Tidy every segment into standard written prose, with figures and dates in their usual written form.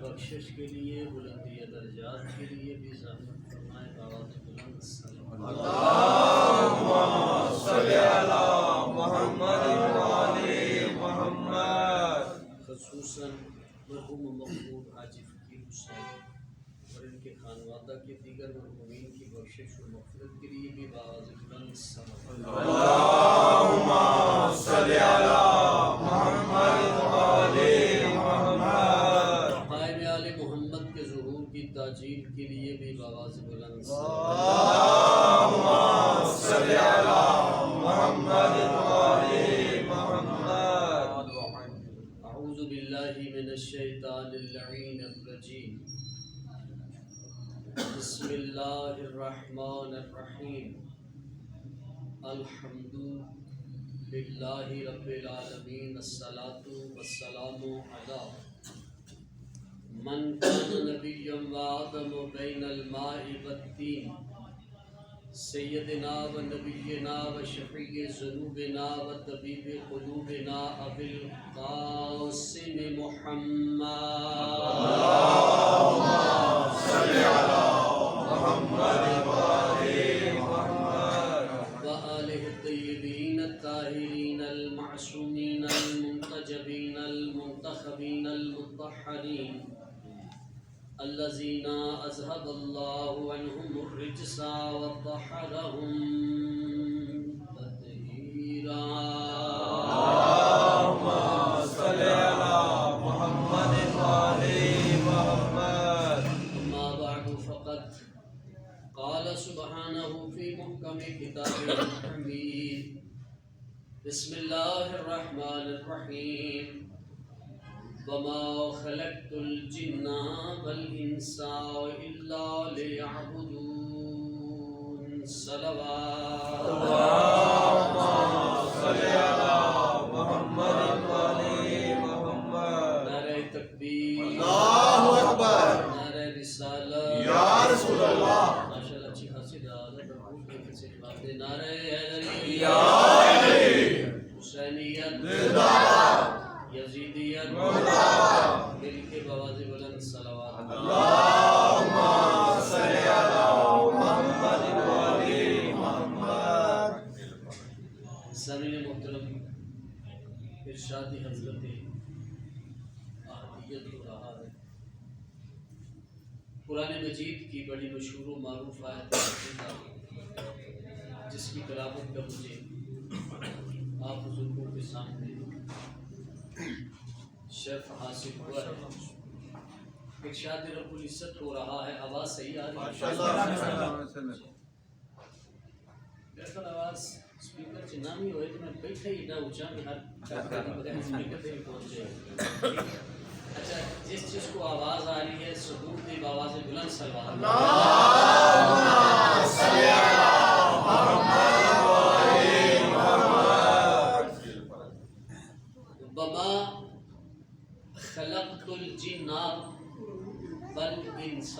بخشش کے لیے، بلندی درجات کے لیے بھی زحمت فرمائے. آواز بلند اللہم صلی علی محمد وعلی محمد. خصوصاً مرحوم مقبول حاجی فقیر حسین اور ان کے خانوادہ کے دیگر مرحومین کی بخشش و مغفرت کے لیے بھی آواز بلند اللہم صلی علی محمد وعلی محمد. قائم آل محمد کے ظہور کی تاجیل کے لیے بھی آواز بلند اللہم صلی علی محمد وعلی محمد. اعوذ باللہ من الشیطان اللعین الرجیم. بسم اللہ الرحمن الرحیم. الحمد للہ رب العالمین. الصلاۃ والسلام علی من کان نبیا وآدم بین الماء والطین سیدنا و نبینا و شفیع ذنوبنا و طبیب قلوبنا ابی القاسم محمد. اللہم صلی علی محمد وعلی محمد. وآلہ الطیبین الطاہرین المعصومین المنتجبین المنتخبین المطہرین الذین اذهب اللہ عنہم الرجس وطہرہم تطہیرا. اللہم صلی علی محمد وعلی محمد. اما بعد فقد قال سبحانہ فی محکم کتابہ الحمید. بسم اللہ الرحمن الرحیم. وما خلقت الجن والانس الا ليعبدون. صلوات اللہم صلی علی محمد وعلی محمد. نعرہ تکبیر، اللہ اکبر. نعرہ رسالت، یا رسول اللہ. ماشاءاللہ اچھی خاصی دعوت سے جواب دے. نعرہ حیدری، یا علی. حسینیت، زندہ باد. یزیدیت، مرحبا. مل کے بآواز بلند صلوات. اللہم صلی علی محمد وعلی محمد. سامعین محترم، ارشاد حضرت احدیت ہو رہا ہے. قرآن مجید کی بڑی مشہور و معروف آیت ہے جس کی تلاوت کا مجھے آپ بزرگوں کے سامنے شرف حاصل ہوا ہے. ارشاد رب العزت ہو رہا ہے. آواز صحیح آ رہی ہے؟ بالکل آواز اسپیکر سے نہ بھی ہوئے تو میں بیٹھا ہی نہ اونچا کہ ہر اسپیکر سے بھی پہنچ جائے. اچھا، جس چیز کو آواز آ رہی ہے ثبوت دی بآواز بلند صلوات. اللہم صلی علی محمد وعلی محمد. وما خلقت الجن والانس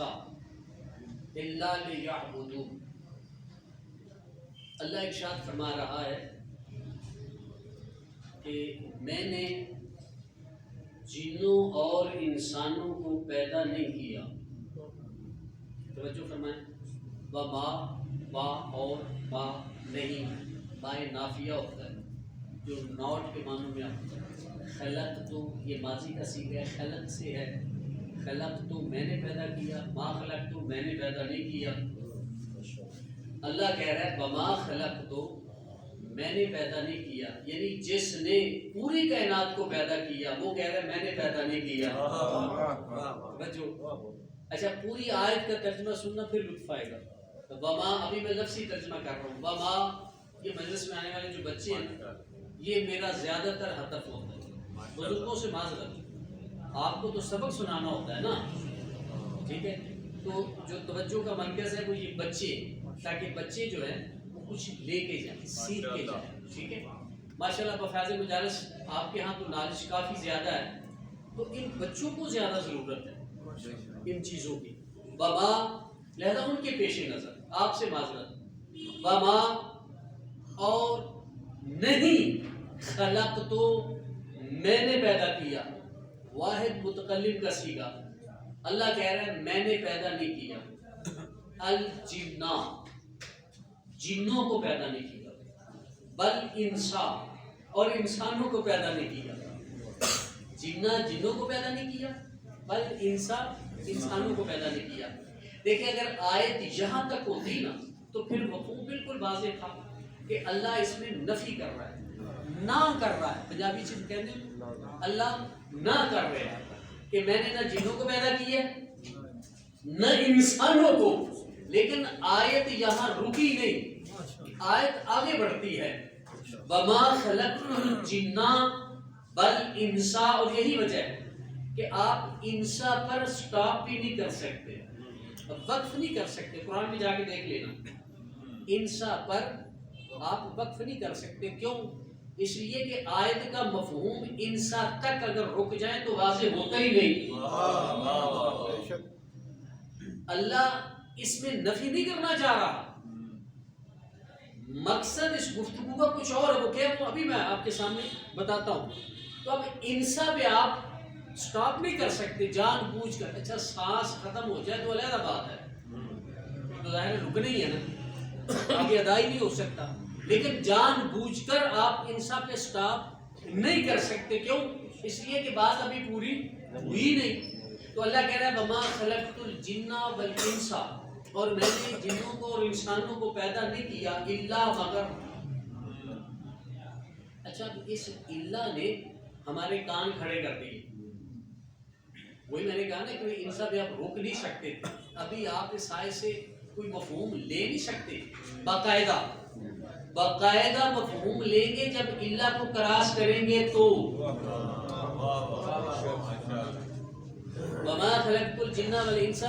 الا لیعبدون. اللہ ارشاد فرما رہا ہے کہ میں نے جنوں اور انسانوں کو پیدا نہیں کیا. توجہ فرمائیں. وما، با اور با نہیں، بائے نافیہ ہوتا ہے جو ناٹ کے معنوں میں آتا ہے. خلق تو یہ ماضی کا صیغہ ہے، خلق سے ہے. خلق تو میں نے پیدا کیا، ما خلق تو میں نے پیدا نہیں کیا. اللہ کہہ رہا ہے وما خلق تو میں نے پیدا نہیں کیا، یعنی جس نے پوری کائنات کو پیدا کیا وہ کہہ رہا ہے میں نے پیدا نہیں کیا. اچھا، پوری آیت کا ترجمہ سننا پھر لطف آئے گا. وما ابھی میں لفظی ترجمہ کر رہا ہوں. وما، یہ مجلس میں آنے والے جو بچے ہیں یہ میرا زیادہ تر ہدف ہوتا ہے. بزرگوں سے معذرت، آپ کو تو سبق سنانا ہوتا ہے نا، ٹھیک ہے؟ تو جو توجہ کا مرکز ہے وہ یہ بچے، تاکہ بچے جو ہیں وہ کچھ لے کے جائیں، سیکھ کے جائیں. ٹھیک ہے؟ ماشاءاللہ بفیض مجالس آپ کے ہاں تو نالج کافی زیادہ ہے، تو ان بچوں کو زیادہ ضرورت ہے ان چیزوں کی. وما لہذا ان کے پیش نظر آپ سے معذرت. وما اور نہیں، خلق تو میں نے پیدا کیا. واحد متکلم کا صیغہ اللہ کہہ رہا ہے میں نے پیدا نہیں کیا الجنہ، جنوں کو پیدا نہیں کیا، بل انسا، اور انسانوں کو پیدا نہیں کیا۔ جنہ جنوں کو پیدا نہیں کیا، بل انسا انسانوں کو پیدا نہیں کیا۔ دیکھیں اگر آیت یہاں تک ہوتی نا تو پھر مفہوم بالکل واضح تھا کہ اللہ اس میں نفی کر رہا ہے، نہ کر رہا ہے۔ پنجابی چیز کہتے ہیں اللہ نہ کر رہے ہیں کہ میں نے نہ جنوں کو پیدا کیا نہ انسانوں کو، لیکن آیت یہاں رکی نہیں، آیت آگے بڑھتی ہے، وما خلقت الجن بل انسا، اور یہی وجہ ہے کہ آپ انسا پر سٹاپ بھی نہیں کر سکتے، وقف نہیں کر سکتے۔ قرآن میں جا کے دیکھ لینا، انسا پر آپ وقف نہیں کر سکتے۔ کیوں؟ اس لیے کہ آیت کا مفہوم انسا تک اگر رک جائے تو واضح ہوتا ہی نہیں۔ اللہ اس میں نفی نہیں کرنا چاہ رہا، مقصد اس گفتگو کا کچھ اور ہے، وہ کیا وہ ابھی میں آپ کے سامنے بتاتا ہوں۔ تو اب انسا پہ آپ سٹاپ نہیں کر سکتے جان بوجھ کر۔ اچھا سانس ختم ہو جائے تو علیحدہ بات ہے، تو ظاہر رکنا ہی ہے نا، آگے ادا ہی نہیں ہو سکتا، لیکن جان بوجھ کر آپ انسا پہ سٹاپ نہیں کر سکتے۔ کیوں؟ اس لیے کہ بات ابھی پوری ہوئی نہیں۔ تو اللہ کہہ رہا ہے وما خلقت الجن والانس، اور میں نے جنوں کو اور انسانوں کو پیدا نہیں کیا الا مگر۔ اچھا اس الا نے ہمارے کان کھڑے کر دیے۔ وہی میں نے کہا نا کہ ان سب آپ روک نہیں سکتے، ابھی آپ اس آیت سے کوئی مفہوم لے نہیں سکتے، باقاعدہ مفہوم لیں گے جب الا کو کراس کریں گے تو۔ وما خلقت الجن والانس،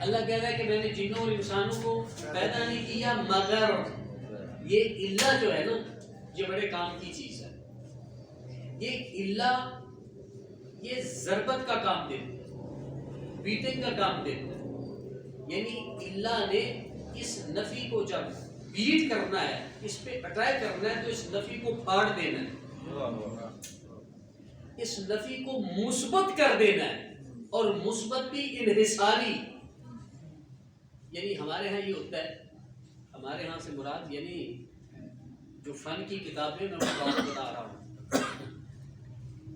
اللہ کہہ رہا ہے کہ میں نے جنوں اور انسانوں کو پیدا نہیں کیا مگر۔ یہ الا جو ہے نا یہ بڑے کام کی چیز ہے۔ یہ الا یہ ضربت کا کام دیتا ہے، بیٹنگ کا کام دیتا ہے، یعنی الا نے اس نفی کو جب بیٹ کرنا ہے، اس پہ اٹیک کرنا ہے تو اس نفی کو پھاڑ دینا ہے، اس نفی کو مثبت کر دینا ہے، اور مثبت بھی انحصاری۔ یعنی ہمارے ہاں یہ ہوتا ہے، ہمارے ہاں سے مراد یعنی جو فن کی کتابیں میں وہ بات بتا رہا ہوں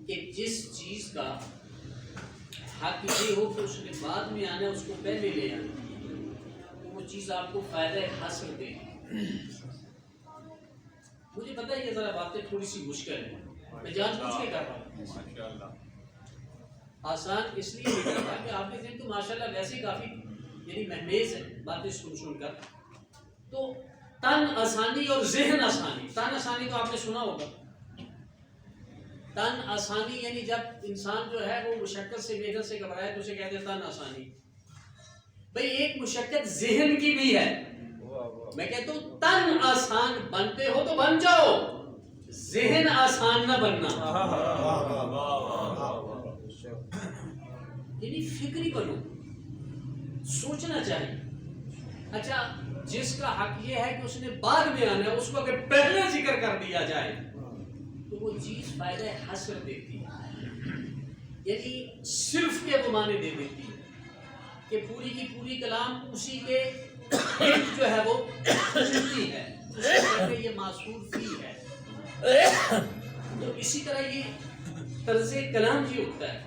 کہ جس چیز کا حق یہ ہو کہ اس نے بعد میں آنا ہے اس کو پہلے لے آنا، وہ چیز آپ کو فائدہ حاصل دے گی۔ مجھے پتہ ہے یہ ذرا باتیں تھوڑی سی مشکل ہے، میں جان بوجھ کے کر رہا ہوں، آسان اس لیے نہیں کر رہا کہ آپ کے دن تو ماشاءاللہ ویسے ہی کافی یعنی مہمیز ہے باتیں سن کر۔ تو تن آسانی اور ذہن آسانی، تن آسانی تو آپ نے سنا ہوگا، تن آسانی یعنی جب انسان جو ہے وہ مشقت سے محنت سے گھبرائے تو اسے کہتے ہیں تن آسانی۔ بھئی ایک مشقت ذہن کی بھی ہے، میں کہتا ہوں تن آسان بنتے ہو تو بن جاؤ، ذہن آسان نہ بننا، یعنی فکری بنو، سوچنا چاہیے۔ اچھا جس کا حق یہ ہے کہ اس نے بعد میں آنا ہے، اس کو اگر پہلے ذکر کر دیا جائے تو وہ چیز فائدہ حاصل دیتی ہے، یعنی صرف کے معنی دے دیتی ہے کہ پوری کی پوری کلام اسی کے جو ہے وہ ہوتی ہے، اس کو کہتے ہیں یہ معصور فی ہے۔ تو اسی طرح یہ طرز کلام یہ ہوتا ہے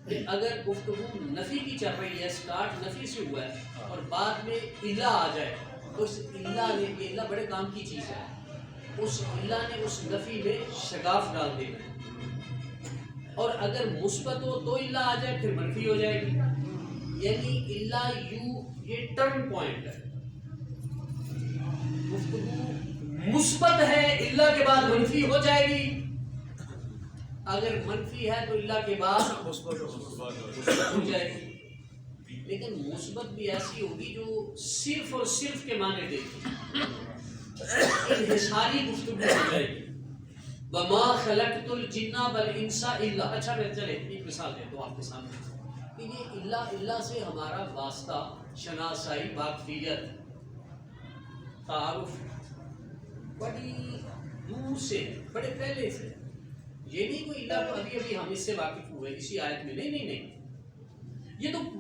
کہ اگر گفتگو نفی کی چل رہی ہے، سٹارٹ نفی سے ہوا ہے اور بعد میں الا آ جائے تو اس الا نے، یہ الا بڑے کام کی چیز ہے، اس الا نے اس نفی میں شگاف ڈال دینا ہے، اور اگر مثبت ہو تو الا آ جائے پھر منفی ہو جائے گی، یعنی الا یو یہ ٹرن پوائنٹ ہے۔ گفتگو مثبت ہے الا کے بعد منفی ہو جائے گی، اگر منفی ہے تو اللہ کے بعد مثبت ہو جائے گی، لیکن مثبت بھی ایسی ہوگی جو صرف اور صرف کے معنی دے گی، انحصاری گفتگو ہو جائے گی۔ وما خلقت الجن والانس الا۔ اچھا میں چلے ایک مثال دیتا ہوں آپ کے سامنے کہ یہ اللہ سے ہمارا واسطہ، شناسائی، واقفیت، تعارف بڑی دور سے، بڑے پہلے سے، یہ نہیں کوئی اللہ کو ابھی ہم اس سے واقف ہوئے اسی آیت میں، نہیں، یہ تو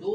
2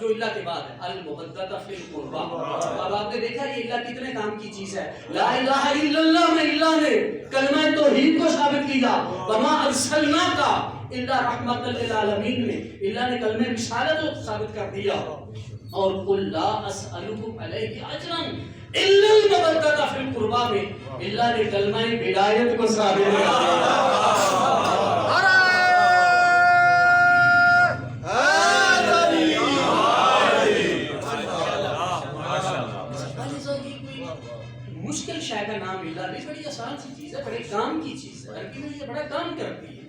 جو اللہ کے بعد ہے المودۃ فی القربا. اب آپ نے دیکھا یہ اللہ کتنے کام کی چیز ہے. لا الہ الا اللہ میں اللہ نے کلمہ توحید کو ثابت کیا. وما ارسلناک الا رحمۃ للعالمین میں اللہ نے کلمہ رسالت کو ثابت کر دیا. اور قل لا اسألکم علیہ اجرا الا المودۃ فی القربا میں اللہ نے کلمہ ولایت کو ثابت کر دیا. مشکل شے کا نام اللہ نہیں، بڑی آسان سی چیز ہے، بڑے کام کی چیز ہے. عربی میں یہ بڑا کام کرتی ہے.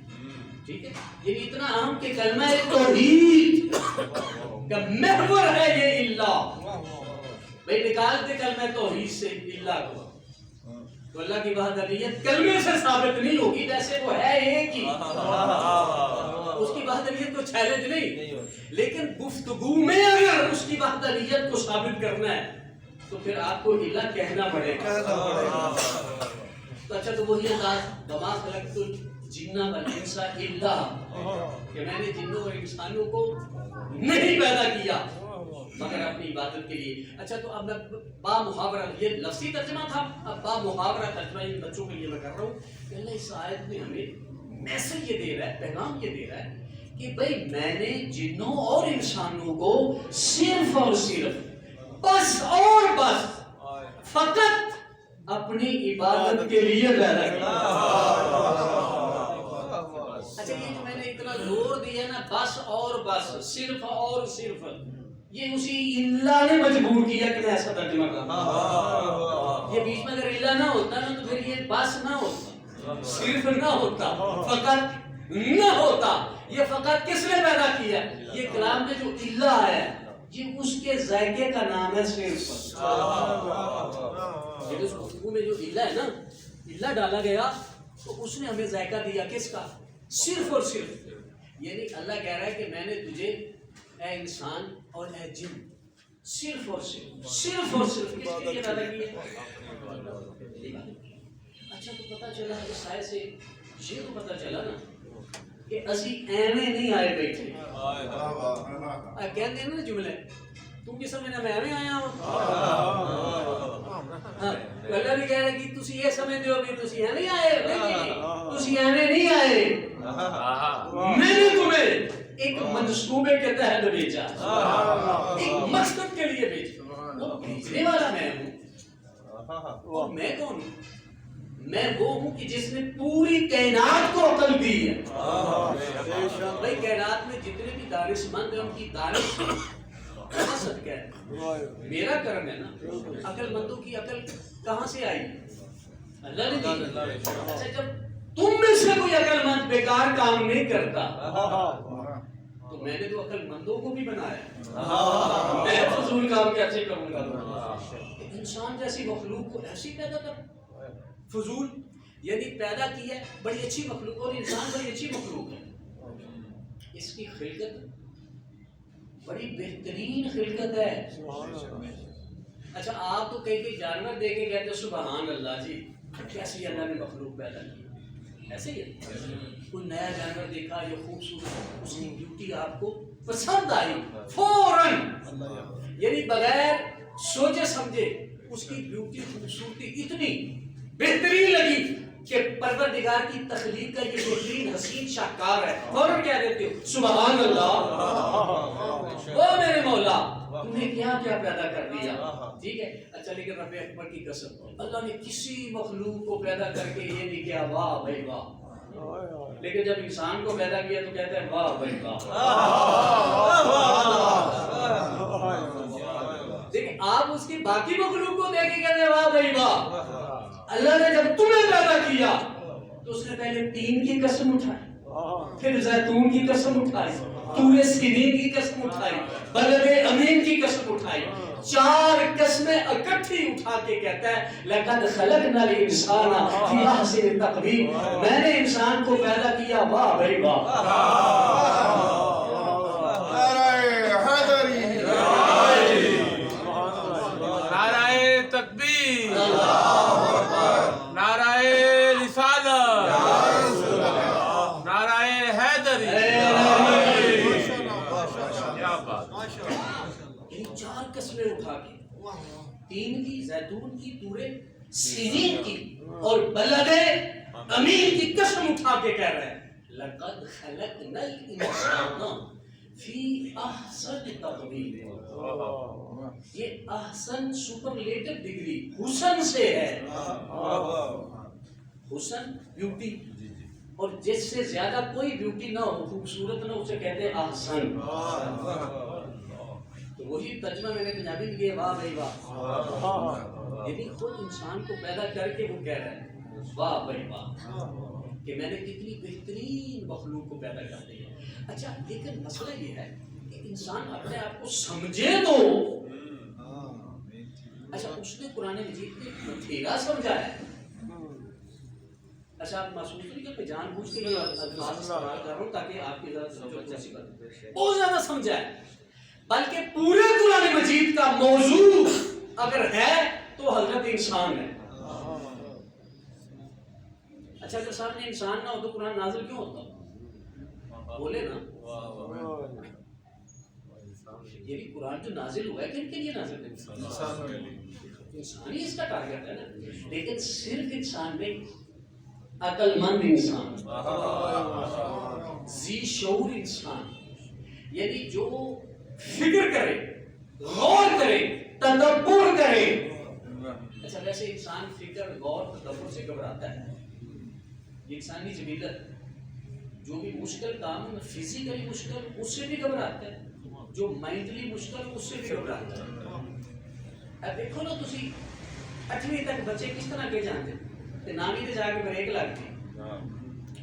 ٹھیک ہے، یہ اتنا اہم کہ کلمہ توحید کا محور ہے یہ اللہ. بھائی نکالتے کلمہ توحید سے اللہ کو تو اللہ کی وحدانیت کلمے سے ثابت نہیں ہوگی. جیسے وہ ہے ایک ہی، اس کی وحدانیت کو چیلنج نہیں، لیکن گفتگو میں اگر اس کی وحدانیت کو ثابت کرنا ہے تو پھر آپ کو اللہ کہنا پڑے گا. تو اچھا تو وہی انداز وما خلقت الجن والانس الا کہ میں نے جنوں اور انسانوں کو نہیں پیدا کیا مگر اپنی عبادت کے لیے. اچھا تو اب میں با محاورہ، یہ لفظی ترجمہ تھا، اب با محاورہ ترجمہ ان بچوں کے لیے میں کر رہا ہوں کہ اللہ اس آیت میں ہمیں میسج یہ دے رہا ہے، پیغام یہ دے رہا ہے کہ بھئی میں نے جنوں اور انسانوں کو صرف اور صرف بس اور بس فقط اپنی عبادت کے لیے پیدا کیا. اچھا یہ جو میں نے اتنا زور دیا نا بس اور بس، صرف اور صرف، یہ اسی اللہ نے مجبور کیا کہ میں ایسا ترجمہ کروں. یہ بیچ میں اگر اللہ نہ ہوتا نا تو پھر یہ بس نہ ہوتا، صرف نہ ہوتا، فقط نہ ہوتا. یہ فقط کس نے پیدا کیا؟ یہ کلام میں جو اللہ ہے یہ اس کے ذائقے کا نام ہے صرف. یہ اس گفتگو میں جو اللہ ہے نا، اللہ ڈالا گیا تو اس نے ہمیں ذائقہ دیا کس کا؟ صرف اور صرف. یعنی اللہ کہہ رہا ہے کہ میں نے تجھے اے انسان اور اے جن صرف اور صرف، صرف اور صرف کس کے لیے پیدا کیا. اچھا تو پتہ چلا اس آیت سے یہ تو پتہ چلا نا کہ اسی ایویں نہیں آئے بیٹھے. کہتے ہیں نا جملے تم کی سمجھنا میں ایویں آیا ہوں. اللہ بھی کہہ رہا ہے کہ تسی یہ سمجھتے ہو کہ تسی ایویں آئے، نہیں تسی ایویں نہیں آئے. میں نے تمہیں ایک منصوبے کے تحت بھیجا، ایک مقصد کے لیے بھیجا. وہ بھیجنے والا میں ہوں. اور میں کون ہوں؟ میں وہ ہوں کہ جس نے پوری کائنات کو عقل دی ہے. بھائی کائنات میں جتنے بھی دانش مند ہیں ان کی دانش صدقہ ہے، میرا کرم ہے نا. عقل مندوں کی عقل کہاں سے آئی؟ اللہ نے دی. اچھا جب تم میں سے کوئی عقل مند بیکار کام نہیں کرتا تو میں نے تو عقل مندوں کو بھی بنایا. میں فضول کام کیسے کروں گا؟ انسان جیسی مخلوق کو ایسی پیدا کر فضول، یعنی پیدا کی ہے بڑی اچھی مخلوق، اور انسان بڑی اچھی مخلوق ہے. اس کی خلقت بڑی بہترین خلقت ہے. اچھا آپ تو کئی جانور دیکھ کے کہتے سبحان اللہ جی کیسی اللہ نے مخلوق پیدا کی. ایسے ہی کوئی نیا جانور دیکھا یا خوبصورت، اس کی بیوٹی آپ کو پسند آئی فوراً، یعنی بغیر سوچے سمجھے اس کی بیوٹی خوبصورتی اتنی بہترین لگی کہ پروردگار کی تخلیق کا یہ بہترین حسین شاہکار ہے. فوراً کہہ دیتے ہو سبحان اللہ، او میرے مولا تم نے کیا کیا پیدا کر دیا. ٹھیک ہے. اچھا لیکن رب اکبر کی قسم اللہ نے کسی مخلوق کو پیدا کر کے یہ نہیں کیا واہ بھائی واہ، لیکن جب انسان کو پیدا کیا تو کہتے ہیں واہ بھائی واہ. لیکن آپ اس کی باقی مخلوق کو دیکھ کے کہتے ہیں واہ بھائی واہ. اللہ نے جب تمہیں پیدا کیا تو اس نے پہلے تین کی قسم اٹھائی، پھر زیتون کی قسم اٹھائی، طور سینین کی قسم اٹھائی، بلد امین کی قسم اٹھائی. 4 قسمیں اکٹھی اٹھا کے کہتا ہے لقد خلقنا الانسان فی احسن تقویم، میں نے انسان کو پیدا کیا واہ بھائی واہ. نعرہ تکبیر، نعرہ رسالت، نعرہ حیدری. کیا بات. زیتون کی تورے سینین کی اور بلد امین کی قسم اٹھا کے کہہ رہے ہیں لقد خلقنا الانسان فی احسن تقویم. یہ احسن سپرلیٹو ڈگری حسن سے ہے. حسن بیوٹی, اور جس سے زیادہ کوئی بیوٹی نہ ہو, خوبصورت نہ, اسے کہتے ہیں احسن. تو وہی ترجمہ میں نے پنجابی میں کیا, واہ بھائی واہ. یعنی خود انسان کو پیدا کر کے وہ کہہ رہے ہیں واہ بھائی واہ کہ میں نے کتنی بہترین مخلوق کو پیدا کر دیا. اچھا لیکن مسئلہ یہ ہے کہ انسان اپنے آپ کو سمجھے تو. اچھا اس نے قرآن مجید میں بتھیرا سمجھا ہے. اچھا آپ محسوس نہیں کہ جان بوجھ کے الفاظ استعمال کر رہا ہوں تاکہ آپ کی ذرا توجہ اچھی بات. بہت زیادہ سمجھا ہے, بلکہ پورے قرآن مجید کا موضوع اگر ہے تو حضرت انسان ہے. اچھا اگر سامنے انسان نہ ہو تو قرآن نازل کیوں ہوتا؟ بولے نا. یہ بھی قرآن جو نازل ہوا ہے کن کے لیے نازل ہے؟ انسان ہی اس کا ٹارگٹ ہے نا. لیکن صرف انسان نہیں, عقل مند انسان, ذی شعور انسان, یعنی جو فکر کرے, غور کرے, تدبر کرے. اچھا ویسے انسان فکر, غور, تدبر سے گھبراتا ہے. یہ انسانی جبلت, جو بھی مشکل کام فزیکلی مشکل اس سے بھی گھبراتا ہے, جو مائنڈلی مشکل اس سے بھی گھبراتا ہے. اب دیکھو نا تسی 8ویں تک بچے کس طرح کے جانتے ہیں, نامی تے جا کے بریک لگتی,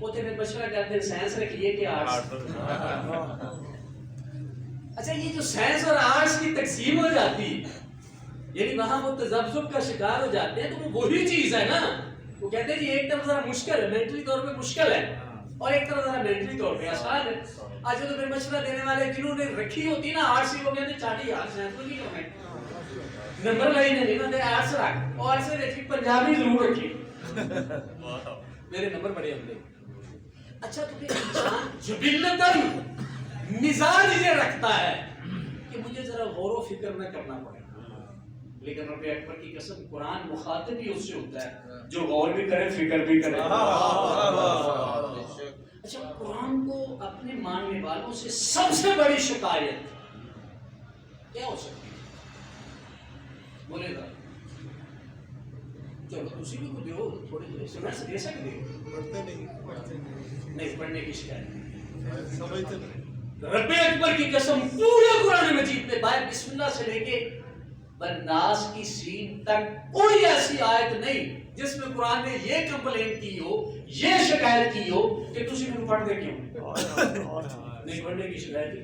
اوتھے پھر مشورہ کرتے ہیں سائنس رکھیے کہ آرٹس. اچھا یہ جو سائنس اور آرٹس کی تقسیم ہو جاتی, یعنی وہاں وہ تذبذب کا شکار ہو جاتے ہیں, تو وہ وہی چیز ہے نا. وہ کہتے ہیں جی ایک طرف ذرا مشکل ہے, مینٹلی طور پہ مشکل ہے, اور ایک طرف ذرا مینٹلی طور پہ آسان ہے. آج تو پھر مشورہ دینے والے جنہوں نے رکھی ہوتی نا آرٹس, وہ کہتے ہیں چاٹی یار سائنس کو نہیں کرنا ہے, نمبر لائن نہیں بندے آرٹس رکھ, اور سے دیکھی پنجابی ضرور رکھی, میرے نمبر بڑے ہوتے. اچھا تو پھر انسان جبلتاً مزاج یہ رکھتا ہے کہ مجھے ذرا غور و فکر نہ کرنا پڑے. لیکن رب اکبر کی قسم قرآن مخاطب ہی اس سے ہوتا ہے جو غور بھی کرے, فکر بھی کرے. اچھا قرآن کو اپنے ماننے والوں سے سب سے بڑی شکایت کیا ہو سکتی ہے؟ بولے گا چلو تسی بھی کو دیو تھوڑے تھوڑے سمجھ دے سکتے ہو, نہیں پڑھنے کی شکایت سمجھتے نہیں. رب اکبر کی قسم پورے قرآن مجید میں باہر بسم اللہ سے لے کے بناس کی سین تک کوئی ایسی آیت نہیں جس میں قرآن نے یہ کمپلین کی ہو, یہ شکایت کی ہو کہ تسی بھی پڑھ دے کیوں. نہیں پڑھنے کی شکایت کی.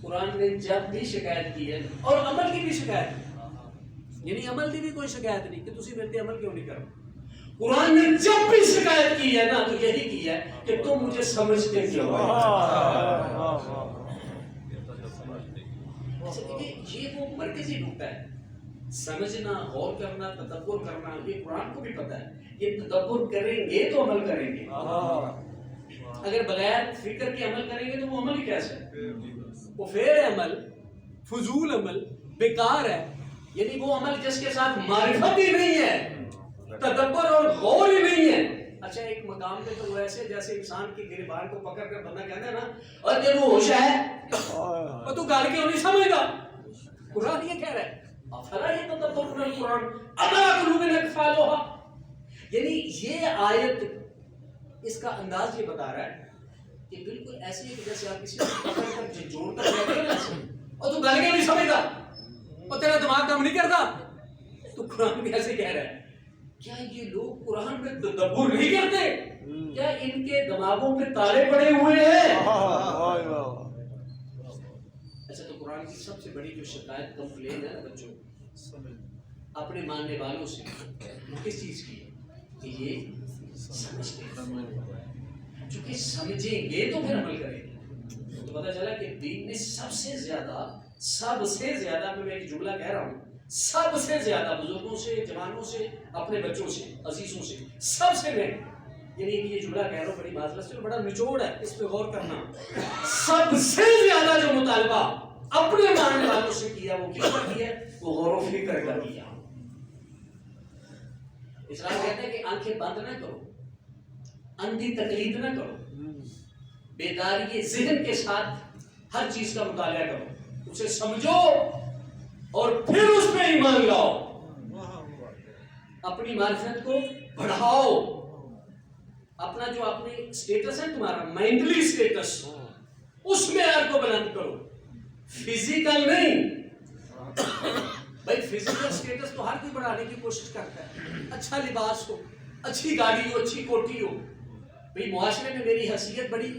قرآن نے جب بھی شکایت کی ہے, اور عمل کی بھی شکایت کی, یعنی عمل کی بھی کوئی شکایت نہیں کہ تسی میرے عمل کیوں نہیں کرو. قرآن نے جب بھی شکایت کی ہے نا تو یہی کی ہے کہ تم مجھے سمجھتے کیوں. یہ وہ مرکزی نقطہ ہے, سمجھنا, غور کرنا, تدبر کرنا. یہ قرآن کو بھی پتہ ہے, یہ تدبر کریں گے تو عمل کریں گے. اگر بغیر فکر کے عمل کریں گے تو وہ عمل ہی کیسا ہے؟ وہ فعل عمل, فضول عمل, بیکار ہے. یعنی وہ عمل جس کے ساتھ معرفت ہی نہیں ہے, تدبر اور غور ہی نہیں ہے. اچھا ایک مقام پہ تو وہ ایسے جیسے انسان کی گریبان کو پکڑ کر بندہ کہتا ہے نا اور تیرے ہوش ہے اور تو گال کیوں نہیں سمجھتا. قرآن یہ کہہ رہا ہے افلا یتدبرون القرآن ام علی قلوب اقفالها. یعنی یہ آیت اس کا انداز یہ بتا رہا ہے کہ بالکل ایسے ہی جیسے آپ کسی کو پکڑ کر جوڑ کر بیٹھے نا اور تو گال کیوں نہیں سمجھتا اور تیرا دماغ کام نہیں کرتا. تو قرآن بھی ایسے کہہ رہا ہے کیا یہ لوگ قرآن میں تدبر نہیں کرتے؟ کیا ان کے دماغوں پہ تالے پڑے ہوئے ہیں؟ اچھا تو قرآن کی سب سے بڑی جو شکایت کمپلین ہے بچوں اپنے ماننے والوں سے وہ کس چیز کی کہ یہ سمجھتے ہیں. چونکہ سمجھیں گے تو پھر عمل کریں گے. تو پتہ چلا کہ دین میں سب سے زیادہ میں ایک جملہ کہہ رہا ہوں, سب سے زیادہ بزرگوں سے, جوانوں سے, اپنے بچوں سے, عزیزوں سے سب سے میں یعنی یہ جملہ کہہ رہا ہوں بڑی معذرت سے, بڑا نچوڑ ہے, اس پہ غور کرنا. سب سے زیادہ جو مطالبہ اپنے ماننے والوں سے کیا وہ کس کا کیا؟ وہ غور و فکر کا کیا. اسلام کہتا ہے کہ آنکھیں بند نہ کرو، اندھی تقلید نہ کرو، بیداری ذہن کے ساتھ ہر چیز کا مطالعہ کرو، اسے سمجھو اور پھر اس پہ ایمان لاؤ، اپنی معرفت کو بڑھاؤ، اپنا جو اپنی سٹیٹس ہے تمہارا مائنڈلی سٹیٹس اس معیار کو بلند کرو، فزیکل نہیں۔ بھائی فزیکل سٹیٹس تو ہر کوئی بڑھانے کی کوشش کرتا ہے، اچھا لباس ہو، اچھی گاڑی ہو، اچھی کوٹھی ہو، بھئی معاشرے میں میری حیثیت بڑی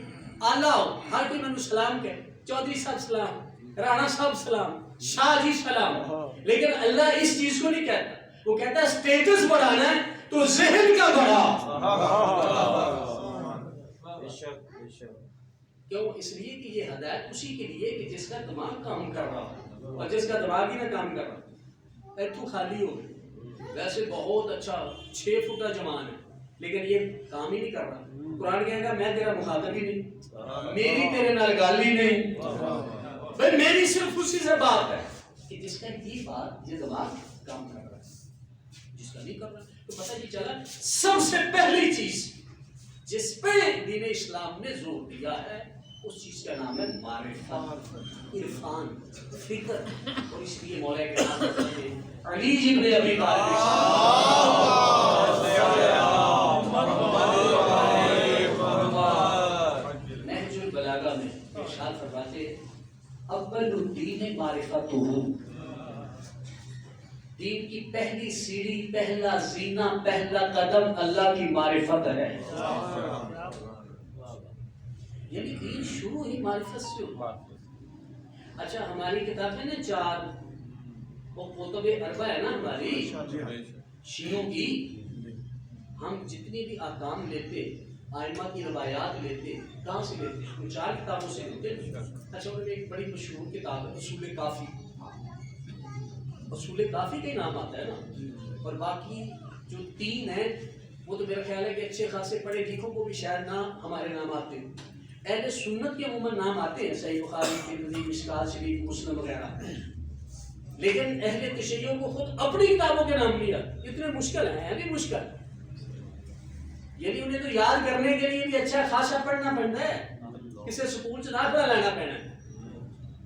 اعلیٰ ہو، ہر کوئی میں سلام کہے، چودھری صاحب سلام، رانا صاحب سلام، شاہ جی سلام، لیکن اللہ اس چیز کو نہیں کہتا، وہ کہتا ہے سٹیٹس بڑھانا ہے تو ذہن کا بڑھا۔ کیوں؟ اس لیے کہ یہ ہدایت اسی کے لیے کہ جس کا دماغ کام کر رہا ہو، اور جس کا دماغ ہی نہ کام کر رہا تو خالی ہو گئی، ویسے بہت اچھا 6 فٹا جوان ہے لیکن یہ کام ہی نہیں کر رہا۔ قرآن کہے گا میں تیرا مخاطب ہی نہیں، میری تیرے نال گل ہی نہیں، بھائی میری صرف اسی سے بات ہے کہ جس کا یہ بات یہ دماغ کام کر رہا ہے، جس کا نہیں کر رہا تو پتہ یہ چلا سب سے پہلی چیز جس پہ دین اسلام نے زور دیا ہے اس چیز کا نام ہے معرفت، عرفان، فکر، اور اس لیے مولا کرام حضرت علی ابن ابی طالب نہج البلاغہ میں ارشاد فرماتے اول الدین معرفتہ، دین کی پہلی سیڑھی، پہلا زینہ، پہلا قدم اللہ کی معرفت ہے۔ یعنی دین شروع ہی معرفت سے ہوتا۔ اچھا ہماری کتابیں نا 4 وہ کتب اربع ہے نا ہماری شیعوں کی، ہم جتنی بھی احکام لیتے، ائمہ کی روایات لیتے، کہاں سے لیتے؟ ان 4 کتابوں سے لیتے۔ اچھا ان میں ایک بڑی مشہور کتاب ہے اصول کافی، اصول کافی کا نام آتا ہے نا، اور باقی جو 3 ہیں وہ تو میرا خیال ہے کہ اچھے خاصے پڑھے لکھوں کو بھی شاید نہ ہمارے نام آتے ہیں، اہل سنت کے عموماً نام آتے ہیں، صحیح بخاری، ترمذی، مشکوٰۃ شریف، مسلم وغیرہ، لیکن اہل تشیع کو خود اپنی کتابوں کے نام نہیں آتے، اتنے مشکل ہیں بھی مشکل، یعنی انہیں تو یاد کرنے کے لیے بھی اچھا خاصا پڑھنا پڑتا ہے، کسی سکول سے داخلہ لینا پڑنا ہے،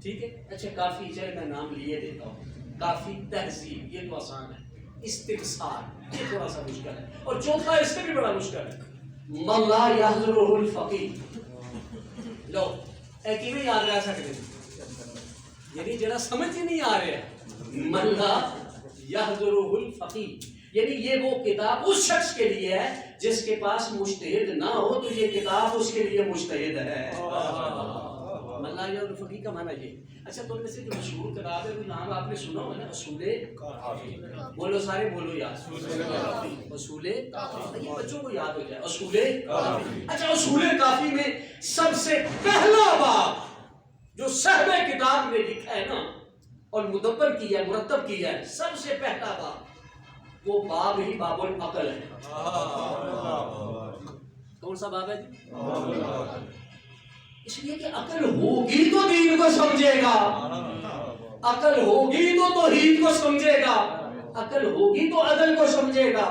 ٹھیک ہے۔ اچھا کافی چلے میں نام لیے دیتا ہوں، کافی، تہذیب یہ تو آسان ہے، استقصاء یہ تھوڑا سا مشکل ہے، اور چوتھا اس سے بھی بڑا مشکل ہے من لا یحضرہ الفقیہ۔ لو ایک ہی میں یاد رہ سکتے ہیں، یعنی جڑا سمجھ ہی نہیں آ رہا ہے من لا یحضرہ الفقیہ، یعنی یہ وہ کتاب اس شخص کے لیے ہے جس کے پاس مجتہد نہ ہو تو یہ کتاب اس کے لیے مجتہد ہے۔ من لا یحضرہ الفقیہ کا معنی یہ۔ اچھا تو ان میں سے جو مشہور کتاب ہے وہ نام آپ نے سنا ہو نا، اصول کافی، بولو سارے بولو یاد، اصول کافی، یہ بچوں کو یاد ہو جائے، اصول کافی۔ اچھا اصول کافی میں سب سے پہلا باب جو صاحب کتاب نے لکھا ہے نا اور مدبر کیا ہے، مرتب کیا ہے، سب سے پہلا باب وہ باب ہی باب العقل ہے۔ کون سا باب ہے جی؟ اس لیے کہ عقل ہوگی تو دین کو سمجھے گا، عقل ہوگی تو توحید کو سمجھے گا، عقل ہوگی تو عدل کو سمجھے گا،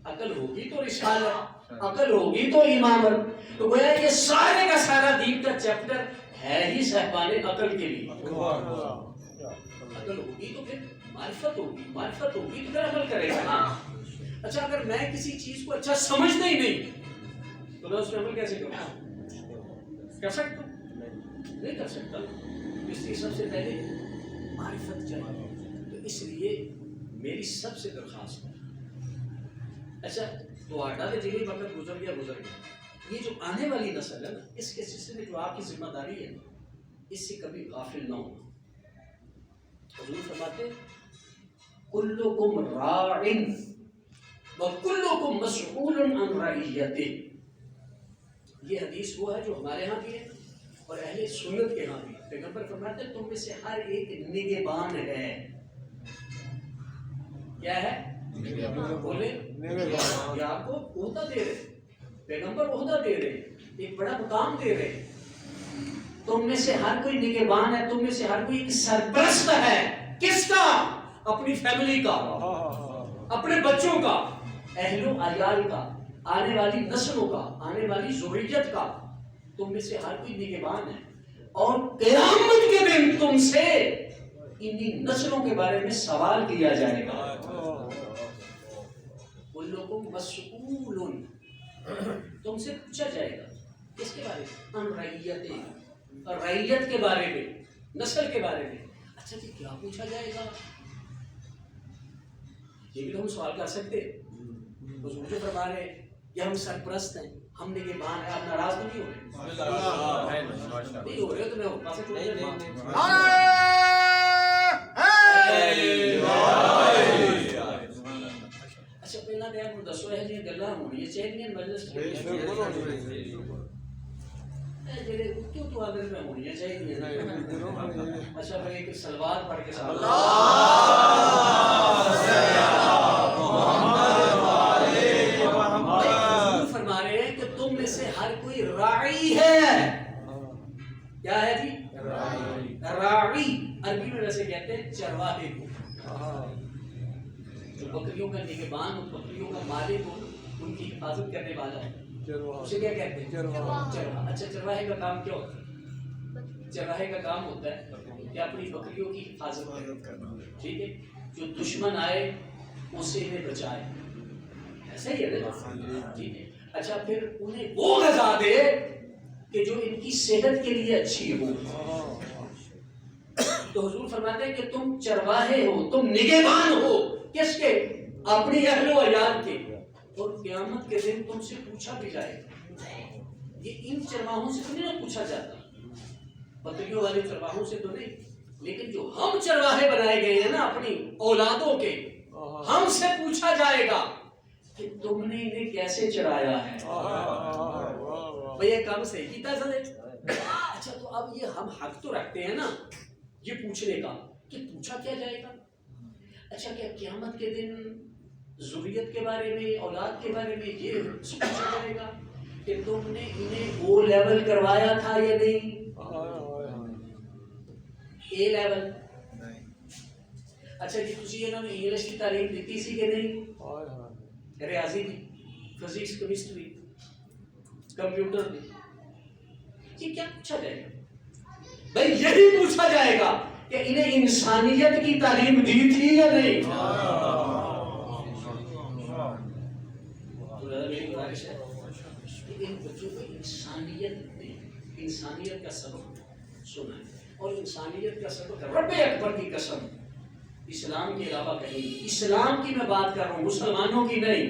عقل ہوگی تو رسالت، عقل ہوگی تو امامت۔ تو گویا یہ سارے کا سارا دین کا چیپٹر ہے ہی صاحبان عقل کے لیے۔ عقل ہوگی تو پھر معرفت ہوگی، معرفت ہوگی تو پھر عمل کرے گا نا۔ اچھا اگر میں کسی چیز کو اچھا سمجھتا ہی نہیں تو میں اس میں عمل کیسے کروں؟ کر سکتا ہوں؟ نہیں کر سکتا، اس لیے سب سے پہلے معرفت چاہیے۔ تو اس لیے میری سب سے درخواست ہے، اچھا تو آٹا کے جنہیں وقت گزر گیا، یہ جو آنے والی نسل ہے نا، اس کے سلسلے میں جو آپ کی ذمہ داری ہے اس سے کبھی غافل نہ ہونا۔ حضور فرماتے کلکم راع وکلکم مسئول عن رعیتہ۔ یہ حدیث وہ ہے جو ہمارے ہاں بھی ہے اور اہل سنت کے ہاں بھی۔ پیغمبر فرماتے ہیں تم میں سے ہر ایک نگہبان ہے۔ کیا ہے؟ بولے یہ آپ کو عہدہ دے رہے، پیغمبر عہدہ دے رہے، ایک بڑا مقام دے رہے۔ تم میں سے ہر کوئی نگہبان ہے، تم میں سے ہر کوئی ایک سرپرست ہے۔ کس کا؟ اپنی فیملی کا، اپنے بچوں کا، اہل و عیال کا، آنے والی نسلوں کا، آنے والی ذریت کا تم میں سے ہر کوئی نگہبان ہے، اور قیامت کے دن تم سے انہی نسلوں کے بارے میں سوال کیا جائے گا. کلکم مسئول، تم سے پوچھا جائے گا کس کے بارے میں؟ ان رعیت، رعیت کے بارے میں، نسل کے بارے میں. اچھا جی کیا پوچھا جائے گا؟ یہ بھی تو ہم سوال کر سکتے. حضور جو فرما رہے کہ ہم سرپرست ہیں، ہم نگہبان ہیں، آپ ناراض تو نہیں ہو رہے؟ نہیں ہو رہے تو میں اوپر سے اچھا پہلا دیا کو دسو ہے جی گلا ہونی چاہیے مجلس جڑے کیوں تو آدر میں ہونی چاہیے. اچھا بھائی ایک سلوات پڑھ کے فرما رہے ہیں کہ تم میں سے ہر کوئی راعی ہے. کیا ہے جی؟ راعی. عربی میں ویسے کہتے ہیں چرواہے کو، جو بکریوں کا نگہبان ہو، بکریوں کا مالک ہو، ان کی حفاظت کرنے والا ہو، اسے کیا کہتے ہیں؟ چرواہا. اچھا چرواہے کا کام کیا ہوتا ہے؟ چرواہے کا کام ہوتا ہے کہ اپنی بکریوں کی حفاظت کرنا. ٹھیک ہے، جو دشمن آئے اسے انہیں بچائے، ایسا ہی ہے نا. ٹھیک ہے. اچھا پھر انہیں وہ غذا دے کہ جو ان کی صحت کے لیے اچھی ہو. تو حضور فرماتے ہیں کہ تم چرواہے ہو، تم نگہبان ہو. کس کے؟ اپنی اہل و عیال کے. اور قیامت کے دن تم سے پوچھا بھی جائے گا. یہ ان چرواہوں سے تو نہیں پوچھا جاتا، بکریوں والے چرواہوں سے تو نہیں، لیکن جو ہم چرواہے بنائے گئے ہیں نا اپنی اولادوں کے، ہم سے پوچھا جائے گا کہ تم نے انہیں کیسے چرایا ہے. بھئی یہ کام صحیح کیتا سنے. اچھا تو اب یہ ہم حق تو رکھتے ہیں نا یہ پوچھنے کا کہ پوچھا کیا جائے گا. اچھا کیا قیامت کے دن ذریت کے بارے میں، اولاد کے بارے میں یہ پوچھا جائے گا کہ تم نے انہیں او لیول کروایا تھا یا نہیں؟ اے لیول. اچھا جی تسی انہوں نے انگلش کی تعلیم دیتی سی کہ نہیں؟ ریاضی دی، فزکس، کیمسٹری، کمپیوٹر دی. یہ کیا پوچھا جائے گا؟ بھئی یہی پوچھا جائے گا کہ انہیں انسانیت کی تعلیم دی تھی یا نہیں. میری گزارش ہے کہ ان بچوں کو انسانیت کا سبق سنا ہے، اور انسانیت کا سبق رب اکبر کی قسم اسلام کے علاوہ کہیں نہیں. اسلام کی میں بات کر رہا ہوں، مسلمانوں کی نہیں.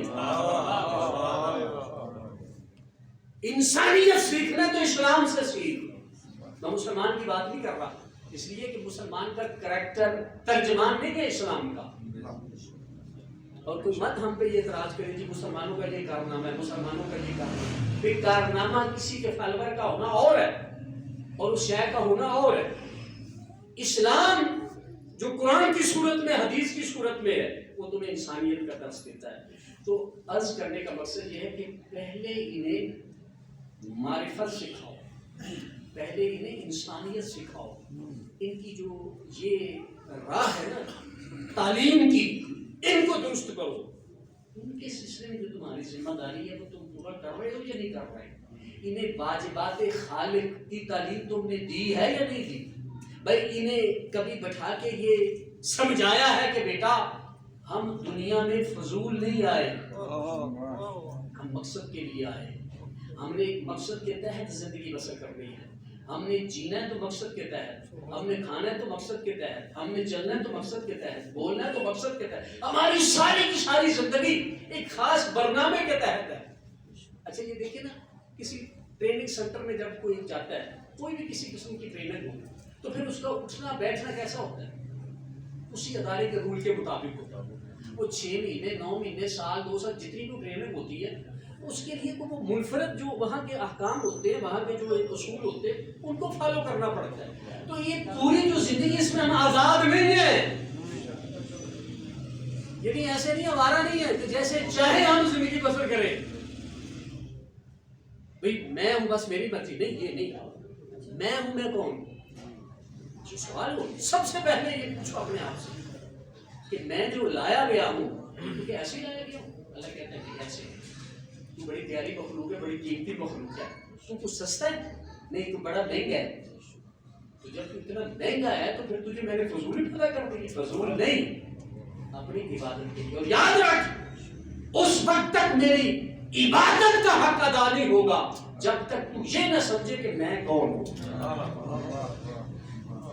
انسانیت سیکھنا تو اسلام سے سیکھ. میں مسلمان کی بات نہیں کر رہا، اس لیے کہ مسلمان کا کریکٹر ترجمان نہیں ہے اسلام کا. اور کوئی مت ہم پہ یہ اعتراض کرے جی مسلمانوں کا یہ کارنامہ ہے، مسلمانوں کا یہ کارنامہ ہے. کارنامہ کسی کے فالوور کا ہونا اور ہے اور اس شے کا ہونا اور ہے. اسلام جو قرآن کی صورت میں، حدیث کی صورت میں ہے، وہ تمہیں انسانیت کا درس دیتا ہے. تو عرض کرنے کا مقصد یہ ہے کہ پہلے انہیں معرفت سکھاؤ، پہلے انہیں انسانیت سکھاؤ. ان کی جو یہ راہ ہے نا تعلیم کی، ان کو درست کرو. ان کے سلسلے میں جو تمہاری ذمہ داری ہے وہ تم پورا کر رہے ہو یا نہیں کر رہے؟ انہیں واجبات خالق کی تعلیم تم نے دی ہے یا نہیں دی؟ بھائی انہیں کبھی بٹھا کے یہ سمجھایا ہے کہ بیٹا ہم دنیا میں فضول نہیں آئے، ہم مقصد کے لیے آئے. ہم نے ایک مقصد کے تحت زندگی بسر کرنی ہے. ہم نے جینا ہے تو مقصد کے تحت، ہم نے کھانا ہے تو مقصد کے تحت، ہم نے چلنا ہے تو مقصد کے تحت، بولنا ہے تو مقصد کے تحت. ہماری ساری کی ساری زندگی ایک خاص برنامے کے تحت ہے. اچھا یہ دیکھیں نا، کسی ٹریننگ سینٹر میں جب کوئی جاتا ہے، کوئی بھی کسی قسم کی ٹریننگ ہو، تو پھر اس کا اٹھنا بیٹھنا کیسا ہوتا ہے؟ اسی ادارے کے رول کے مطابق ہوتا ہے. وہ 6 مہینے 9 مہینے سال 2 سال جتنی بھی ٹریننگ ہوتی ہے، اس کے لیے وہ منفرد جو وہاں کے احکام ہوتے ہیں، وہاں کے جو اصول ہوتے ہیں، ان کو فالو کرنا پڑتا ہے. تو یہ پوری جو زندگی اس میں ہم آزاد نہیں ہیں، یعنی ایسے نہیں آوارہ نہیں ہے کہ جیسے چاہے ہم زندگی بسر کریں. بھئی میں ہوں بس میری مرضی، نہیں، یہ نہیں. میں ہوں، میں کون؟ جو سوال ہو سب سے پہلے یہ پوچھو اپنے آپ سے کہ میں جو لایا گیا ہوں کہ ایسے ہی لایا گیا ہوں. اللہ کہتا ہے کہ ایسے تو بڑی پیاری مخلوق ہے, بڑی قیمتی مخلوق ہے, تو کچھ سستا ہے نہیں, تو بڑا مہنگا ہے. تو جب تو اتنا مہنگا ہے تو پھر تجھے میں نے فضول ہی پیدا کر دی. فضول نہیں, اپنی عبادت کے لیے. اور یاد رکھ اس وقت تک میری عبادت کا حق ادا نہیں ہوگا جب تک تو یہ نہ سمجھے کہ میں کون ہوں.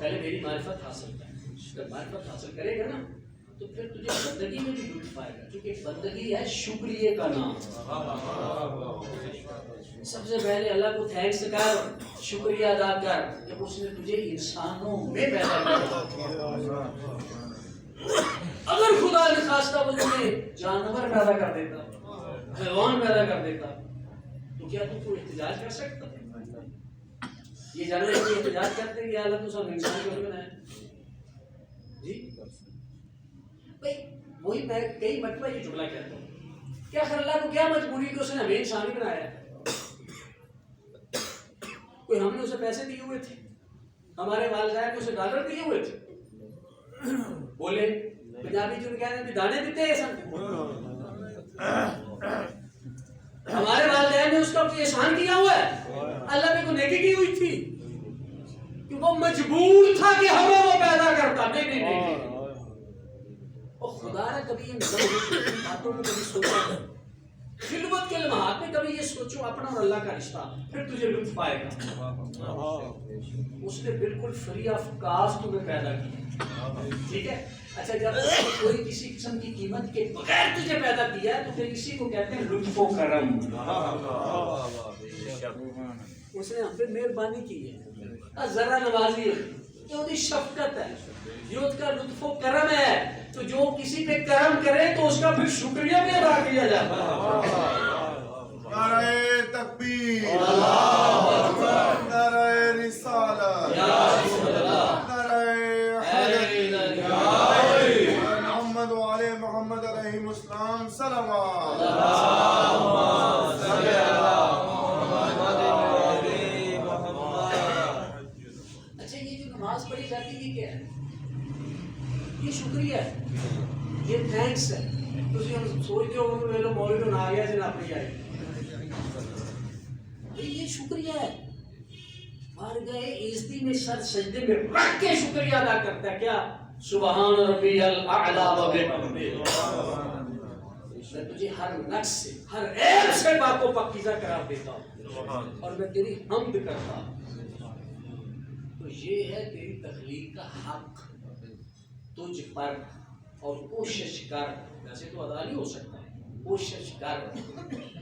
پہلے میری معرفت حاصل کر. جب معرفت حاصل کرے گا نا تو پھر تجھے بندگی میں بھی لطف آئے گا, کیونکہ بندگی ہے شکریہ کا نام. سب سے پہلے اللہ کو تھینکس کر, شکریہ ادا کر کہ اس نے تجھے انسانوں میں پیدا کیا. اگر خدا نے خواستہ وہ تمہیں جانور پیدا کر دیتا, حیوان پیدا کر دیتا, تو کیا تم کو احتجاج کر سکتا؟ یہ جانور کو احتجاج کرتے کہ اللہ تو سب انسان کو بنایا جی بھائی. وہی میں کئی مرتبہ یہ جملہ کہتا ہوں, کیا خیر اللہ کو کیا مجبوری کہ اس نے ہمیں انسان ہی بنایا ہے؟ کوئی ہم نے اسے پیسے دیے ہوئے تھے, ہمارے والدین نے اسے ڈالر دیے ہوئے تھے؟ بولے پنجابی جو کہتے ہیں دانے دیتے ہیں احسان, ہمارے والدین نے اس کا کوئی احسان کیا ہوا ہے؟ اللہ نے کو نیکی کی ہوئی تھی کہ وہ مجبور تھا کہ ہمیں وہ پیدا کرتا. نہیں نہیں نہیں, اور خدا نے کبھی ان باتوں کو کبھی سوچا, خلوت کے لمحات میں کبھی یہ سوچو اپنا اور اللہ کا رشتہ, پھر تجھے لطف آئے گا. اس نے بالکل فری آف کاسٹ تمہیں پیدا کیا, ٹھیک ہے. اچھا جب کوئی کسی قسم کی قیمت کے بغیر تجھے پیدا کیا ہے تو پھر اسی کو کہتے ہیں لطف و کرم. اس نے ہم پہ مہربانی کی ہے, ذرا نوازی ہے, یہ اس کی شفقت ہے, یہ اس کا لطف و کرم ہے. تو جو کسی پہ کرم کرے تو اس کا پھر شکریہ بھی ادا کیا جاتا ہے. نعرہ تکبیر, نعرہ رسالت, نعرہ حیدر, محمد وعلى محمد علیہ السلام صلوات. اچھا یہ جو نماز پڑھی جاتی ہے کیا ہے؟ یہ شکریہ ہے, یہ تھینکس ہے. تو سوچتے ہو کہ میرے مولوی تو نہ آ گیا جنا اپنی آئی, یہ شکریہ ہے. مر گئے عزتی میں سر سجدے میں رکھ کے شکریہ ادا کرتا ہے. کیا سبحان ربی الاعلی و بحمدہ, میں تجھے ہر نقص سے ہر عیب سے پاک و پاکیزہ قرار دیتا ہوں اور میں تیری حمد کرتا ہوں. تو یہ ہے تیری تخلیق کا حق تجھ پر, اور کوشش کر, ویسے تو ادا نہیں ہو سکتا, کوشش کر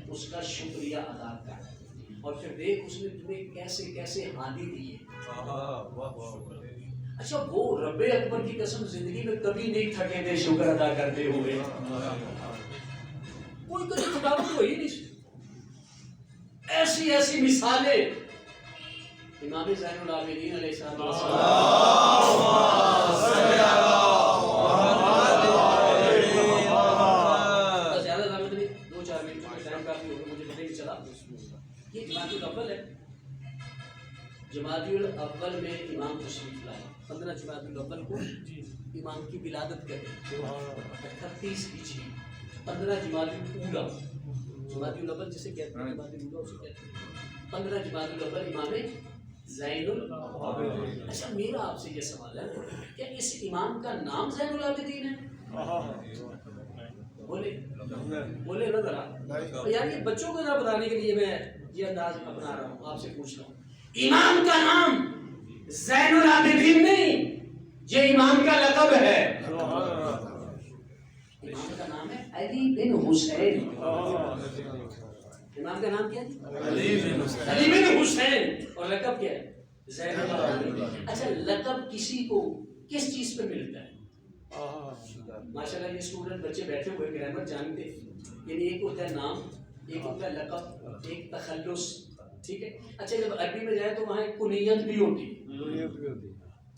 اس کا شکریہ ادا کر, اور پھر دیکھ اس نے تمہیں کیسے کیسے ہانی دی ہے. اچھا وہ رب اکبر کی قسم زندگی میں کبھی نہیں تھکے تھے شکر ادا کرتے ہوئے, کوئی کبھی تھکاوٹ ہوئی نہیں. ایسی ایسی مثالیں امام زین العابدین علیہ السلام یہ جماعت الاول ہے. جماعت الاول میں امام تشریف لائے, 15 جماعت الاول کو امام کی ولادت کرے, 38 ہجری. 15 جماعت الاولیٰ, جماعت الاول جسے کہتے ہیں جماعت الاولیٰ اسے کہتے ہیں. 15 جماعت الاول امام زین العابدین. اچھا میرا آپ سے یہ سوال ہے, کیا اس امام کا نام زین العابدین ہے؟ بولے نہ ذرا یار, یہ بچوں کو ذرا بتانے کے لیے میں یہ انداز اپنا رہا ہوں, آپ سے پوچھ رہا ہوں. امام کا نام زین العابدین نہیں, یہ امام کا لقب ہے. امام کا نام ہے علی بن حسین. امام کا نام کیا ہے؟ علی بن حسین, اور لقب کیا ہے؟ زین العابدین. اچھا لقب کسی کو کس چیز پہ ملتا ہے؟ ماشاءاللہ یہ اسٹوڈنٹ بچے بیٹھے ہوئے گرامر جانتے ہیں, یعنی ایک ہوتا ہے نام, ایک ہوتا ہے لقب, ایک تخلص, ٹھیک ہے. اچھا جب عربی میں جائے تو وہاں ایک کنیت بھی ہوتی ہے,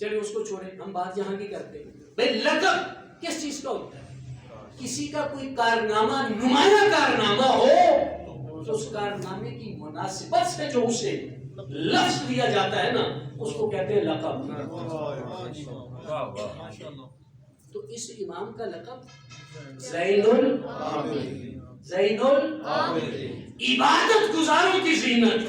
چلیے اس کو چھوڑیں, ہم بات یہاں کی کرتے ہیں. بھائی لقب کس چیز کا ہوتا ہے؟ کسی کا کوئی کارنامہ, نمایاں کارنامہ ہو تو اس کارنامے کی مناسبت سے جو اسے لفظ دیا جاتا ہے نا, اس کو کہتے ہیں لقب. تو اس امام کا لقب زین العابدین. زین عبادت گزاروں کی زینت.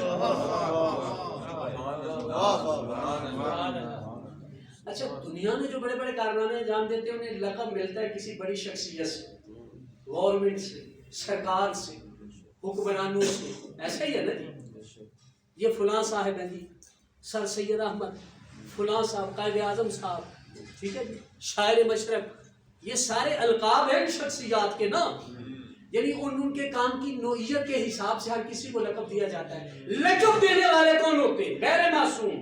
اچھا دنیا میں جو بڑے بڑے کارنامے انجام دیتے ہیں انہیں لقب ملتا ہے کسی بڑی شخصیت سے, گورنمنٹ سے, سرکار سے, حکمرانوں سے, ایسا ہی ہے نا. یہ فلاں صاحب ہیں جی, سر سید احمد, فلاں صاحب, قائد اعظم صاحب, ٹھیک ہے جی, شاعر مشرق, یہ سارے القاب ہیں شخصیات کے نا. یعنی ان کے کام کی نوعیت کے حساب سے ہر کسی کو لقب دیا جاتا ہے. لقب دینے والے کون ہوتے ہیں؟ غیر معصوم,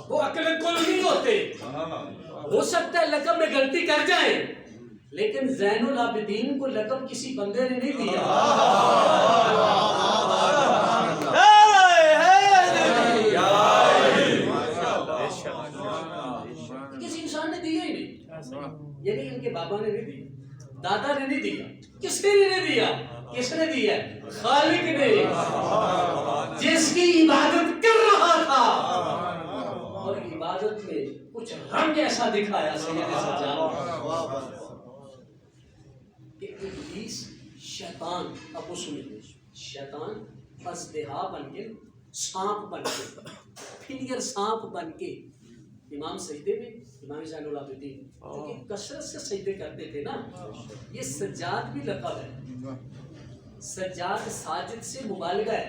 وہ عقل کل نہیں ہوتے. ہو سکتا ہے لقب میں غلطی کر جائیں, لیکن زین العابدین کو لقب کسی بندے نے نہیں دیا, کسی انسان نے دیا ہی نہیں. یعنی ان کے بابا نے نہیں دیا, دادا نے نہیں دیا, کسی نے نہیں دیا. کس نے دیا؟ خالق نے, جس کی عبادت کر رہا تھا اور عبادت میں کچھ رنگ ایسا دکھایا سید سجاد کہ ابلیس شیطان, اب وہ سنیے, شیطان ازدہا بن کے, سانپ بن کے, پھنیر سانپ بن کے امام سجدے میں, امام زین العابدین کیونکہ کثرت سے سجدے کرتے تھے نا. یہ سجاد بھی لقب ہے. سجاد ساجد سے مبالغہ ہے,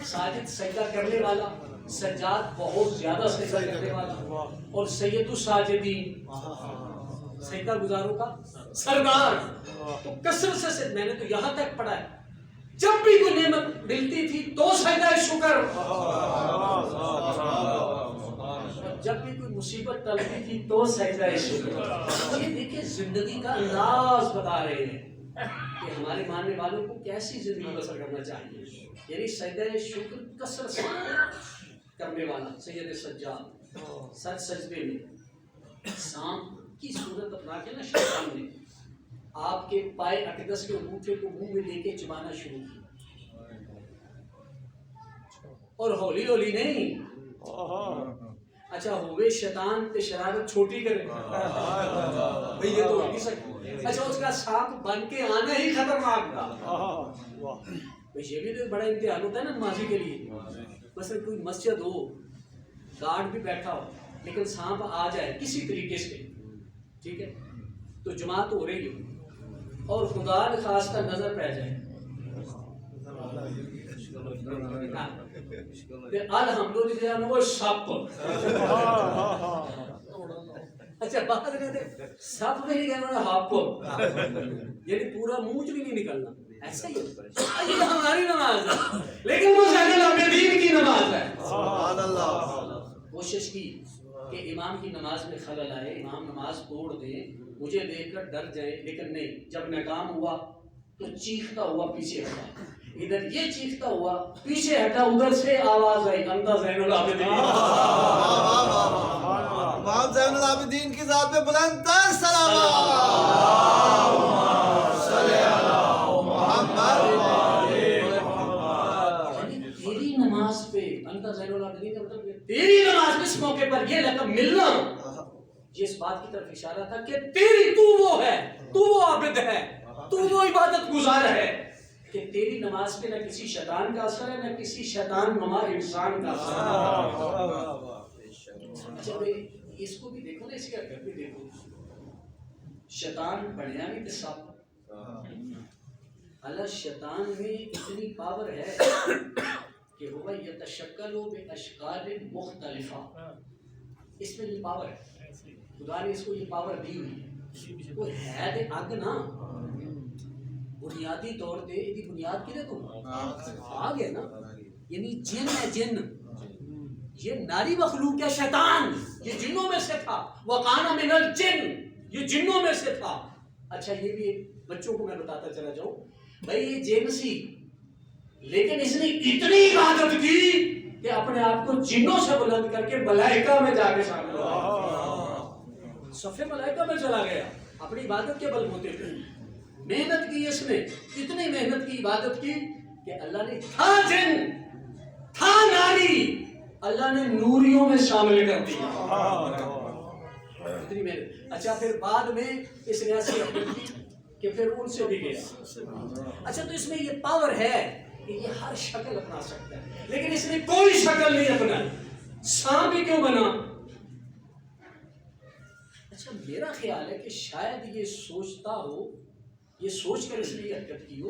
ساجد سجدہ کرنے والا, سجاد بہت زیادہ سجدہ کرنے والا, اور سید الساجدین سجدہ گزاروں کا سردار. تو کثرت سے میں نے تو یہاں تک پڑھا ہے جب بھی کوئی نعمت ملتی تھی تو سجدہ شکر, جب بھی کوئی مصیبت ٹلتی تھی تو سجدہ شکر. یہ دیکھیں زندگی کا انداز بتا رہے ہیں کہ ہمارے ماننے والوں کو کیسی زندگی بسر کرنا چاہیے. یعنی سجدہ شکر کثرت سے کرنے والا سید سجاد, سچ سجدے میں سانپ کی صورت اپنا کے نا شیطان نے آپ کے پائے اقدس کے انگوٹھے کو منہ میں لے کے چبانا شروع کیا, اور ہولی ہولی نہیں. اچھا ہوئے شیطان تے شرارت چھوٹی کرے بھئی یہ تو ہو نہیں سکتی. اچھا اس کا سانپ بن کے آنا ہی خطرناک تھا. یہ بھی تو بڑا امتحان ہوتا ہے نا نمازی کے لیے. مثلا کوئی مسجد ہو, گارڈ بھی بیٹھا ہو, لیکن سانپ آ جائے کسی طریقے سے, ٹھیک ہے, تو جماعت ہو رہی ہو اور خدا نخواستہ نظر پہ جائے, الحمدللہ وہ سپ. اچھا بات کرتے سپ میں نہیں کہنا ہاپ, یعنی پورا منہ بھی نہیں نکلنا, ایسا ہی یہ ہماری نماز ہے, لیکن وہ زین العابدین کی نماز ہے. سبحان اللہ. کوشش کی کہ امام کی نماز میں خلل آئے, امام نماز توڑ دیں, مجھے دیکھ کر ڈر جائے, لیکن نہیں. جب ناکام ہوا تو چیختا ہوا پیچھے ہٹا, ادھر یہ چیختا ہوا پیچھے ہٹا, ادھر سے آواز آئی انتا زین العابدین. امام زین العابدین کی ذات پہ بلند تر سلام. تیری نماز پہ انتا زین العابدین کا مطلب تیری نماز پہ اس موقع پر یہ لقب ملنا یہ اس بات کی طرف اشارہ تھا کہ تیری تو وہ ہے, تو وہ عابد ہے, تو وہ عبادت گزار ہے کہ تیری نماز پہ نہ کسی شیطان کا اثر ہے نہ کسی شیطان نما انسان کا اثر ہے. اچھا بھائی اس کو بھی دیکھو نا, اس کا گھر بھی دیکھو. شیطان بنیا نہیں تو سب, اللہ شیطان میں اتنی پاور ہے کہ وہ یتشکل باشکال مختلفہ, اس میں یہ پاور ہے, خدا نے اس کو یہ پاور دی ہوئی ہے. وہ ہے آگ نا, بنیادی طور پہ یہ بنیاد کی تو آگ ہے نا, یعنی جن ہے, جن یہ ناری مخلوق ہے. شیطان یہ جنوں میں سے تھا, وَقَانَ مِنَ الْجِنِّ یہ جنوں میں سے تھا. اچھا یہ بھی بچوں کو میں بتاتا چلا جاؤں, بھائی یہ جن سی, لیکن اس نے اتنی عبادت کی کہ اپنے آپ کو جنوں سے بلند کر کے ملائکہ میں جا کے شامل ہوا, صفے ملائکہ میں چلا گیا اپنی عبادت کے بل بوتے پہ. محنت کی اس نے, اتنی محنت کی, عبادت کی کہ اللہ نے تھا جن تھا ناری, اللہ نے نوریوں میں شامل کر دیا. اتنی محنت. اچھا پھر بعد میں اس نے ایسی عبادت کی کہ پھر ان سے بھی گیا. اچھا تو اس میں یہ پاور ہے کہ یہ ہر شکل اپنا سکتا ہے، لیکن اس نے کوئی شکل نہیں اپنائی. سانپ ہی کیوں بنا؟ اچھا میرا خیال ہے کہ شاید یہ سوچتا ہو، یہ سوچ کر اس نے یہ حرکت کی ہو،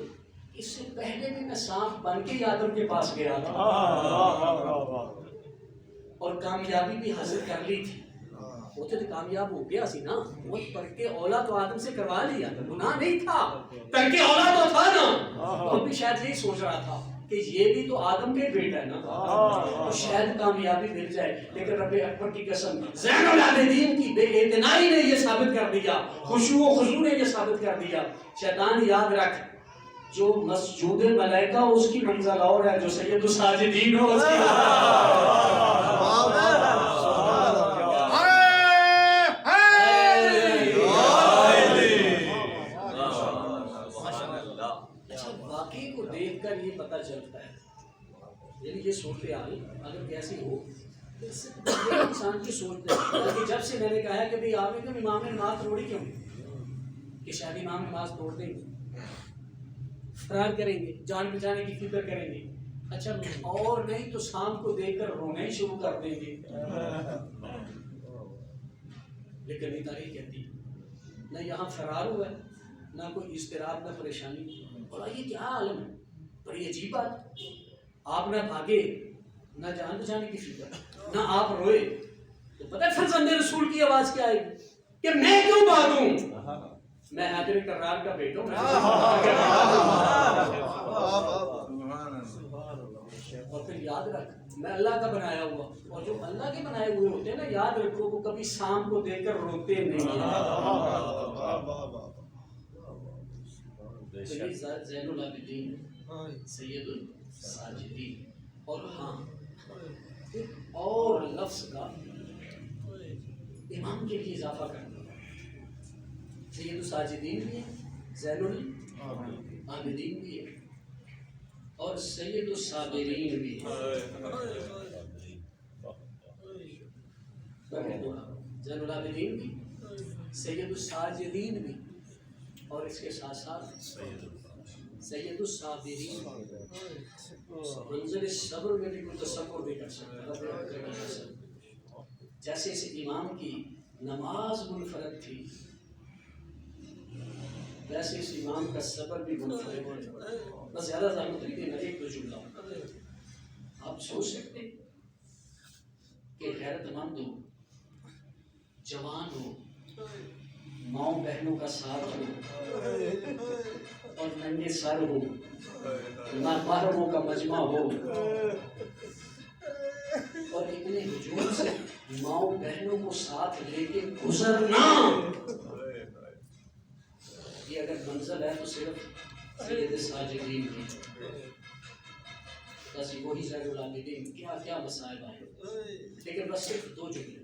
اس سے پہلے بھی میں سانپ بن کے ہی آدم کے پاس گیا تھا اور کامیابی بھی حاصل کر لی تھی. وہ تو کامیاب ہو گیا سی نا، وہ ترک اولا تو آدم سے کروا لیا تھا، گناہ نہیں تھا، ترک اولا تو تھا نا. وہ بھی شاید یہی سوچ رہا تھا کہ یہ بھی تو آدم کے بیٹا ہے نا، تو شاید کامیابی مل جائے. لیکن رب اکبر کی قسم، زین العابدین کی بے اعتنائی نے یہ ثابت کر دیا، خشوع و خضوع نے یہ ثابت کر دیا. شیطان یاد رکھ، جو مسجود ملائکہ ہو اس کی منزل اور ہے، جو سید الساجدین ہو اس کی یہ پتہ چلتا ہے. یعنی یہ صورتحال اگر کیسی ہو تو اس سے انسان کی سوچ ہے. جب سے میں نے کہا ہے کہ بھئی آپ نے امام نماز توڑی کیوں کہ شاید امام نماز توڑ دیں گے، فرار کریں گے، جان بچانے کی فکر کریں گے. اچھا اور نہیں تو شام کو دیکھ کر رونا ہی شروع کر دیں گے. لیکن یہ تاریخ کہتی نہ یہاں فرار ہوا ہے، نہ کوئی اضطراب، نہ پریشانی. اور یہ کیا عالم ہے، بڑی عجیب بات. آپ نہ بھاگے، نہ جان بچانے کی فکر، نہ آپ روئے. تو پتہ ہے فرزند رسول کی آواز کیا آئی کہ میں کیوں بھاگوں، میں حاضر کرار کا بیٹا ہوں. اور پھر یاد رکھ میں اللہ کا بنایا ہوا، اور جو اللہ کے بنائے ہوئے ہوتے ہیں نا، یاد رکھو وہ کبھی شام کو دیکھ کر روتے نہیں ہیں. زین العابدین، سید الساجدین. اور ہاں ایک اور لفظ کا امام کے لیے اضافہ کرنا، سید الساجدین بھی ہے، زین العابدین بھی ہے، اور سید الصابرین بھی ہے. زین العابدین بھی، سید الساجدین بھی، اور اس کے ساتھ ساتھ سید الصابرین. منزل صبر میں بھی کوئی تصور نہیں کر سکتا. جیسے اس امام کی نماز منفرد تھی، ویسے اس امام کا صبر بھی منفرد ہے. بس زیادہ زحمت نہیں دینا، ایک دو جملہ آپ سوچ سکتے کہ غیرت مند ہو، جوان ہو، ماؤں بہنوں کا ساتھ ہو، اور ننگے سر ہو، نامحرموں کا مجمع ہو، اور اتنے ہجوم سے ماؤں بہنوں کو ساتھ لے کے گزرنا. یہ اگر منزل ہے تو صرف سید ساجدین کی. بس وہی زین العابدین کیا کیا مسائل آئے. لیکن بس صرف دو جملے.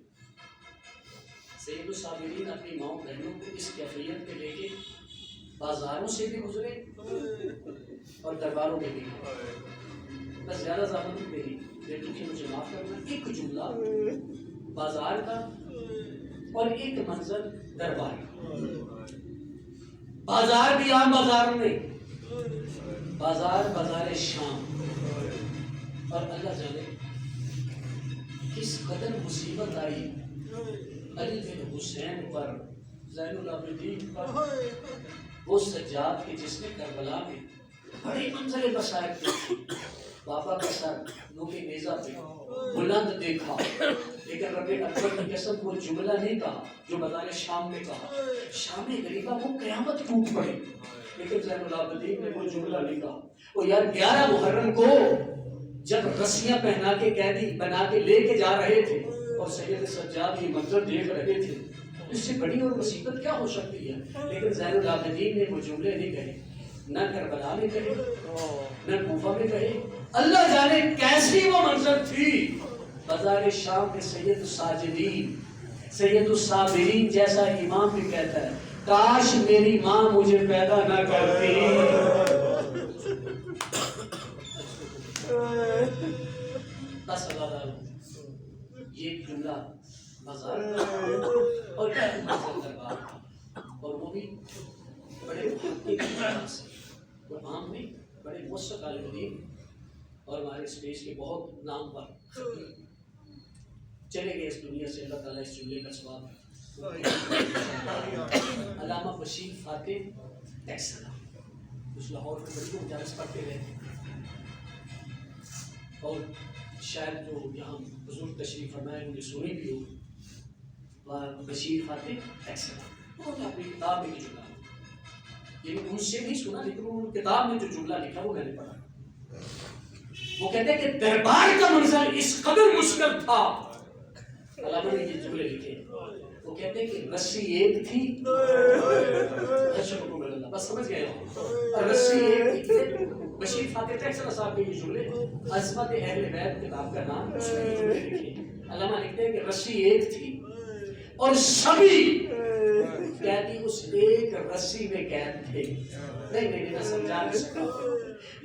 سید الصابرین اپنی ماؤں بہنوں کو اس کیفیت پہ لے کے بازاروں سے بھی گزرے اور درباروں میں بھی. بس زیادہ زحمت میری بیٹوں کی مجھے معاف کرنا. ایک جملہ بازار کا اور ایک منظر دربار کا. بازار بھی عام بازار نہیں، بازار شام. اور اللہ جانے کس قدر مصیبت آئی علی بن حسین پر، زین العابدین پر، وہ سجاد کے جس نے کربلا میں بڑی منظر بسائے تھی. بابا کا سر نوک نیزہ پہ بلند دیکھا، لیکن رب اکبر کی قسم وہ جملہ نہیں کہا جو بازار شام میں کہا. شام غریبہ وہ قیامت ٹوٹ پڑے، لیکن زین العابدین نے وہ جملہ نہیں کہا. وہ یار 11 محرم کو جب رسیاں پہنا کے قیدی بنا کے لے کے جا رہے تھے اور سید سجاد یہ منظر دیکھ رہے تھے، اس سے بڑی اور مصیبت کیا ہو سکتی ہے. لیکن زین العابدین نے وہ جملے نہیں کہے، نہ کربلا میں کہے، نہ کوفہ میں کہے. اللہ جانے کیسی وہ منظر تھی. بازار شام میں سید الساجدین، سید الصابرین جیسا امام بھی کہتا ہے کاش میری ماں مجھے پیدا نہ کرتی. بس یہ جملہ بازار اور دربار، اور وہ بھی بڑے محقق انداز سے، وہ عام نہیں، بڑے موثق عالم دین اور ہمارے اس دیش کے بہت نام پر چلے گئے اس دنیا سے، اللہ تعالیٰ اس جملے کا ثواب۔ علامہ بشیر فاتح ٹیکسلا، کچھ لاہور میں بڑی مجالس پڑھتے رہے اور شاید جو یہاں حضور تشریف فرمائے انہیں سنی بھی ہو، بشیر فاتح ٹیکسلا، انہوں نے اپنی کتاب میں جو کہا، یعنی ان سے نہیں سنا لیکن انہوں نے کتاب میں جو جملہ لکھا وہ میں نے پڑھا۔ وہ کہتے ہیں کہ دربار کا منظر اس قدر مشکل تھا، علامہ نے یہ جملے لکھے، وہ کہتے ہیں کہ رسی ایک تھی، بس سمجھ گئے ہو، رسی ایک تھی۔ بشیر فاتح ٹیکسلا صاحب کے یہ جملے، عظمت اہل بیت کتاب کا نام، اس میں یہ جملے لکھے، علامہ لکھتے ہیں کہ رسی ایک تھی اور سبھی قیدی اس ایک رسی میں قید تھے۔ نہیں میں سمجھا نہیں سکتا،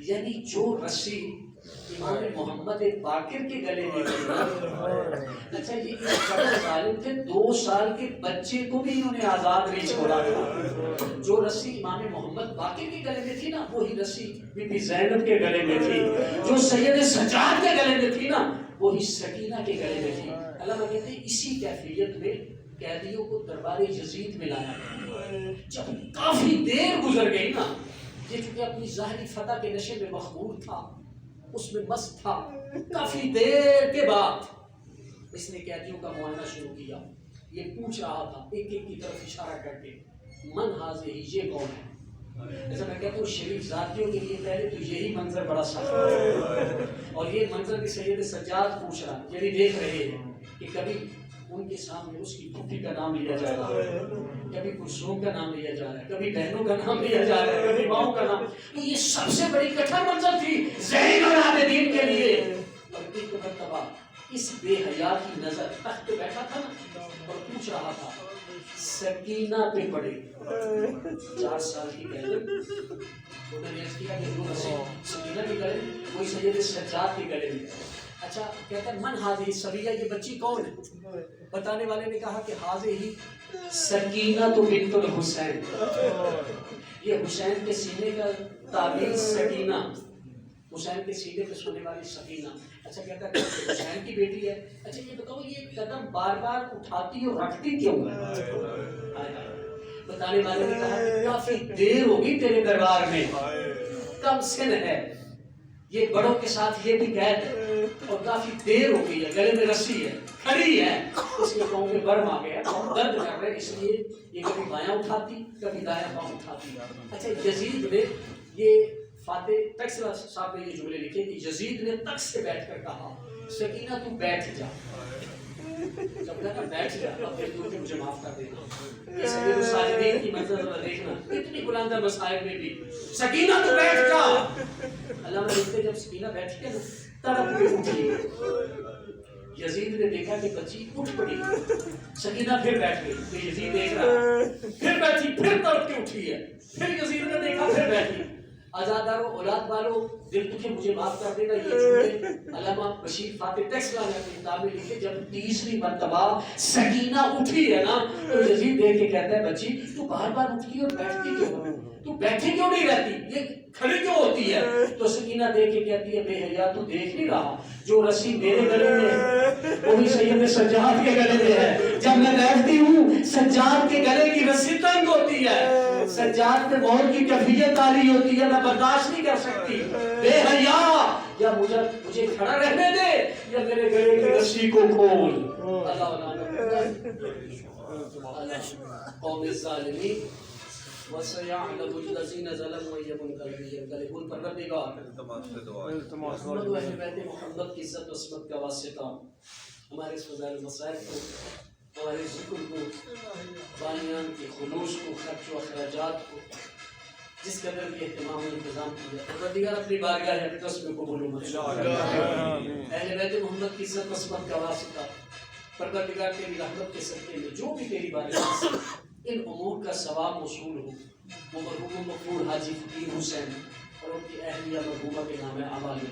یعنی جو رسی امام محمد باقر کے گلے میں اچھا یہ اس قدر ظالم تھے، 2 سال کے بچے کو بھی انہوں نے آزاد نہیں چھوڑا تھا۔ جو رسی امام محمد باقر کے گلے میں تھی نا، وہی رسی بی بی زینب کے گلے میں تھی، جو سید سجاد کے گلے میں تھی نا وہی سکینہ کے گلے میں تھی۔ علامہ کہتے ہیں اسی کیفیت میں قیدیوں کو دربار یزید میں لایا گیا۔ جب کافی دیر گزر گئی نا، یہ چونکہ اپنی ظاہری فتح کے نشے میں مخمور تھا، اس میں مست تھا، کافی دیر کے بعد اس نے قیدیوں کا معائنہ شروع کیا۔ یہ پوچھ رہا تھا ایک ایک کی طرف اشارہ کر کے، من حاضر، یہ کون ہے؟ ایسا میں کہتا ہوں شریف ذاتیوں کے لیے پہلے تو یہی منظر بڑا سخت ہے، اور یہ منظر بھی سید سجاد پوچھ رہا، یہ بھی دیکھ رہے ہیں کہ کبھی ان کے سامنے اس کی پھوپھی کا نام لیا جا رہا ہے، کبھی کلثوم کا نام لیا جا رہا ہے، کبھی بہنوں کا نام لیا جا رہا ہے، کبھی ماؤں کا نام۔ تو یہ سب سے بڑی کٹھن منظر تھی زین العابدین کے لیے۔ اور ایک مرتبہ اس بے حیا کی نظر تخت پہ بیٹھا تھا اور پوچھ رہا تھا سکینہ پہ پڑے، 4 سال کی قید۔ انہوں نے عرض کیا کہ سکینہ کے گلے میں، کوئی سید سجاد کے گلے میں۔ اچھا کہتا ہے من حاضر سبیہ، یہ بچی کون ہے؟ بتانے والے نے کہا کہ حاضر ہی سکینہ تو بنت الحسین، یہ حسین کے سینے کا تعبیر سکینہ، حسین کے سینے پہ سونے والی سکینہ۔ اچھا کہتا ہے کہ حسین کی بیٹی ہے۔ اچھا یہ بتاؤ یہ قدم بار بار اٹھاتی اور رکھتی کیوں ہے؟ بتانے والے نے کہا کہ کافی دیر ہوگی تیرے دربار میں، کم سن ہے، یہ بڑوں کے ساتھ یہ بھی قید ہے اور کافی دیر ہو گئی ہے، گلے میں رسی ہے، کھڑی ہے، اس کے پاؤں پہ برم آ گیا، درد کر رہے، اس لیے یہ کبھی بایاں اٹھاتی کبھی دایاں پاؤں اٹھاتی۔ اچھا یزید نے یہ فاتح ٹیکسلا صاحب نے یہ جملے لکھے کہ یزید نے تخت سے بیٹھ کر کہا سکینہ تو بیٹھ جا، جب کہا بیٹھ جا، اب پھر مجھے معاف کر دینا۔ یہ سید الساجدین کی منظر ذرا دیکھنا، اتنی بلند مسائب میں بھی سکینہ تو بیٹھ جا۔ علامہ لکھتے جب سکینہ بیٹھی ہے نا تڑپ کے اٹھی، یزید نے دیکھا کہ بچی اٹھ پڑی، سکینہ پھر بیٹھ گئی، تو یزید دیکھ رہا پھر بیٹھی، پھر تڑپ کے اٹھی ہے، پھر یزید نے دیکھا پھر بیٹھی۔ آزاداروں اولاد والوں دل دکھے مجھے معاف کر دینا، یہ جملے علامہ بشیر فاتح ٹیکسلا نے اپنی کتاب میں لکھے۔ جب 30ویں مرتبہ سکینہ اٹھی ہے نا تو یزید دیکھ کے کہتا ہے بچی تو بار بار اٹھتی اور بیٹھتی کیوں، تو بیٹھی کیوں نہیں رہتی، یہ کھڑی کیوں ہوتی ہے؟ تو سکینہ دیکھ کے کہتی ہے بے حیا تو دیکھ نہیں رہا، جو رسی میرے گلے میں ہے وہی سید سجاد کے گلے میں ہے، جب میں بیٹھتی ہوں سجاد کے گلے کی رسی تنگ ہوتی ہے، سجاد پہ موت کی کیفیت آری ہوتی ہے، میں برداشت نہیں کر سکتی، بے حیا یا مجھے کھڑا رہنے دے یا میرے گلے کی رسی کو کھول۔ قوم الظالمین وَسَيَعْلَمُ الَّذِينَ ظَلَمُوا أَيَّ مُنقَلَبٍ يَنقَلِبُونَ۔ پروردگار محمد و اہل بیت محمد کی عزت و عصمت کا واسطہ ہمارے اس فضائل مسائل کو، ہمارے ذکر کو، بانیان کے خلوص کو، خرچ و اخراجات کو جس قدر بھی اہتمام و انتظام کیا، پروردگار اپنی بارگاہ اقدس میں قبول و منظور۔ اہل بیت محمد کی عزت و عصمت کا واسطہ پروردگار تیری رحمت کے صدقے میں جو بھی تیری بارگاہ سے ان امور کا ثواب موصول ہو، وہ مرحوم مقبول حاجی فقیر حسین اور ان کی اہلیہ مرحومہ کے نام اعمال میں